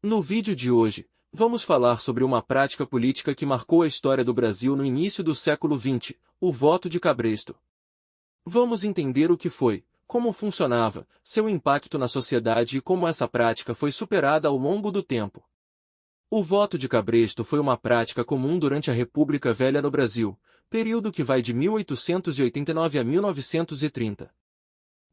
No vídeo de hoje, vamos falar sobre uma prática política que marcou a história do Brasil no início do século XX, o voto de cabresto. Vamos entender o que foi, como funcionava, seu impacto na sociedade e como essa prática foi superada ao longo do tempo. O voto de cabresto foi uma prática comum durante a República Velha no Brasil, período que vai de 1889 a 1930.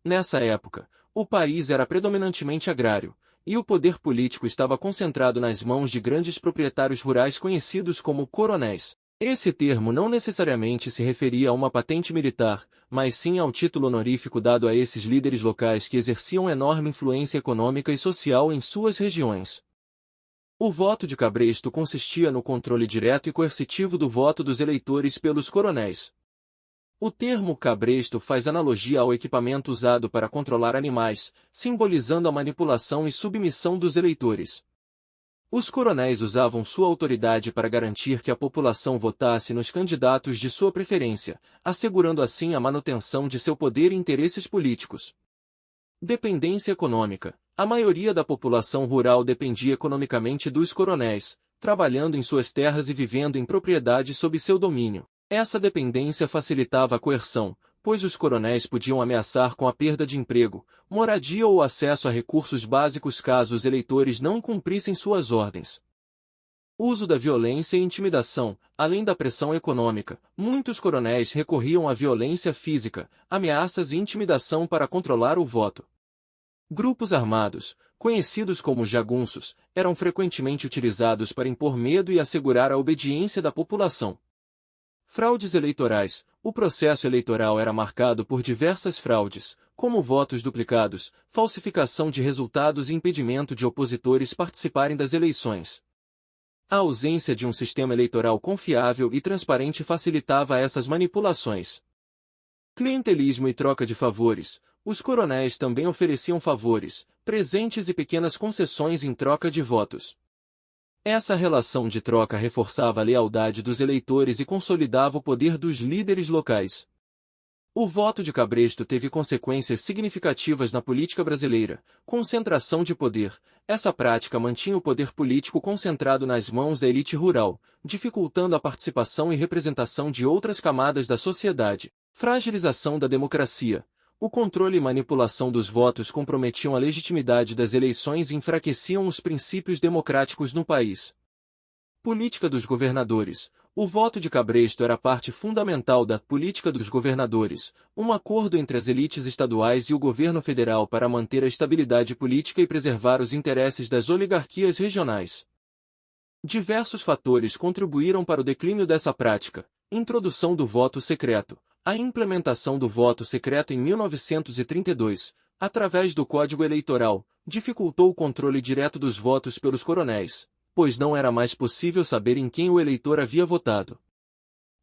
Nessa época, o país era predominantemente agrário, e o poder político estava concentrado nas mãos de grandes proprietários rurais conhecidos como coronéis. Esse termo não necessariamente se referia a uma patente militar, mas sim ao título honorífico dado a esses líderes locais que exerciam enorme influência econômica e social em suas regiões. O voto de cabresto consistia no controle direto e coercitivo do voto dos eleitores pelos coronéis. O termo cabresto faz analogia ao equipamento usado para controlar animais, simbolizando a manipulação e submissão dos eleitores. Os coronéis usavam sua autoridade para garantir que a população votasse nos candidatos de sua preferência, assegurando assim a manutenção de seu poder e interesses políticos. Dependência econômica. A maioria da população rural dependia economicamente dos coronéis, trabalhando em suas terras e vivendo em propriedade sob seu domínio. Essa dependência facilitava a coerção, pois os coronéis podiam ameaçar com a perda de emprego, moradia ou acesso a recursos básicos caso os eleitores não cumprissem suas ordens. Uso da violência e intimidação. Além da pressão econômica, muitos coronéis recorriam à violência física, ameaças e intimidação para controlar o voto. Grupos armados, conhecidos como jagunços, eram frequentemente utilizados para impor medo e assegurar a obediência da população. Fraudes eleitorais. O processo eleitoral era marcado por diversas fraudes, como votos duplicados, falsificação de resultados e impedimento de opositores participarem das eleições. A ausência de um sistema eleitoral confiável e transparente facilitava essas manipulações. Clientelismo e troca de favores. Os coronéis também ofereciam favores, presentes e pequenas concessões em troca de votos. Essa relação de troca reforçava a lealdade dos eleitores e consolidava o poder dos líderes locais. O voto de cabresto teve consequências significativas na política brasileira. Concentração de poder. Essa prática mantinha o poder político concentrado nas mãos da elite rural, dificultando a participação e representação de outras camadas da sociedade. Fragilização da democracia. O controle e manipulação dos votos comprometiam a legitimidade das eleições e enfraqueciam os princípios democráticos no país. Política dos governadores. O voto de cabresto era parte fundamental da política dos governadores, um acordo entre as elites estaduais e o governo federal para manter a estabilidade política e preservar os interesses das oligarquias regionais. Diversos fatores contribuíram para o declínio dessa prática. Introdução do voto secreto. A implementação do voto secreto em 1932, através do Código Eleitoral, dificultou o controle direto dos votos pelos coronéis, pois não era mais possível saber em quem o eleitor havia votado.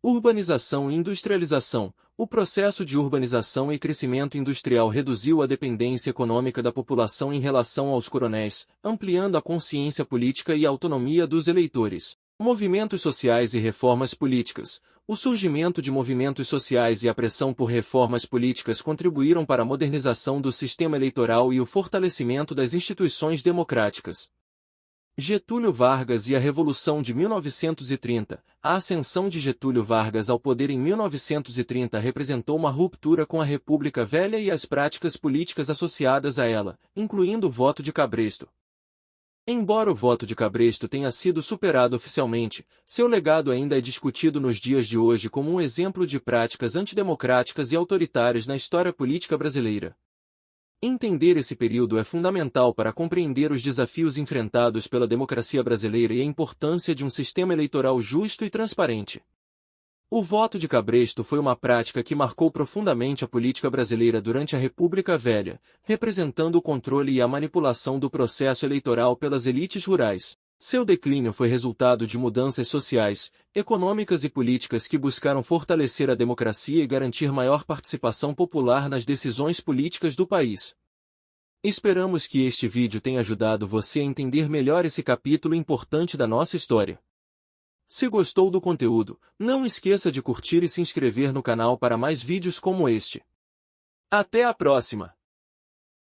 Urbanização e industrialização. O processo de urbanização e crescimento industrial reduziu a dependência econômica da população em relação aos coronéis, ampliando a consciência política e a autonomia dos eleitores. Movimentos sociais e reformas políticas. O surgimento de movimentos sociais e a pressão por reformas políticas contribuíram para a modernização do sistema eleitoral e o fortalecimento das instituições democráticas. Getúlio Vargas e a Revolução de 1930. A ascensão de Getúlio Vargas ao poder em 1930 representou uma ruptura com a República Velha e as práticas políticas associadas a ela, incluindo o voto de cabresto. Embora o voto de cabresto tenha sido superado oficialmente, seu legado ainda é discutido nos dias de hoje como um exemplo de práticas antidemocráticas e autoritárias na história política brasileira. Entender esse período é fundamental para compreender os desafios enfrentados pela democracia brasileira e a importância de um sistema eleitoral justo e transparente. O voto de cabresto foi uma prática que marcou profundamente a política brasileira durante a República Velha, representando o controle e a manipulação do processo eleitoral pelas elites rurais. Seu declínio foi resultado de mudanças sociais, econômicas e políticas que buscaram fortalecer a democracia e garantir maior participação popular nas decisões políticas do país. Esperamos que este vídeo tenha ajudado você a entender melhor esse capítulo importante da nossa história. Se gostou do conteúdo, não esqueça de curtir e se inscrever no canal para mais vídeos como este. Até a próxima!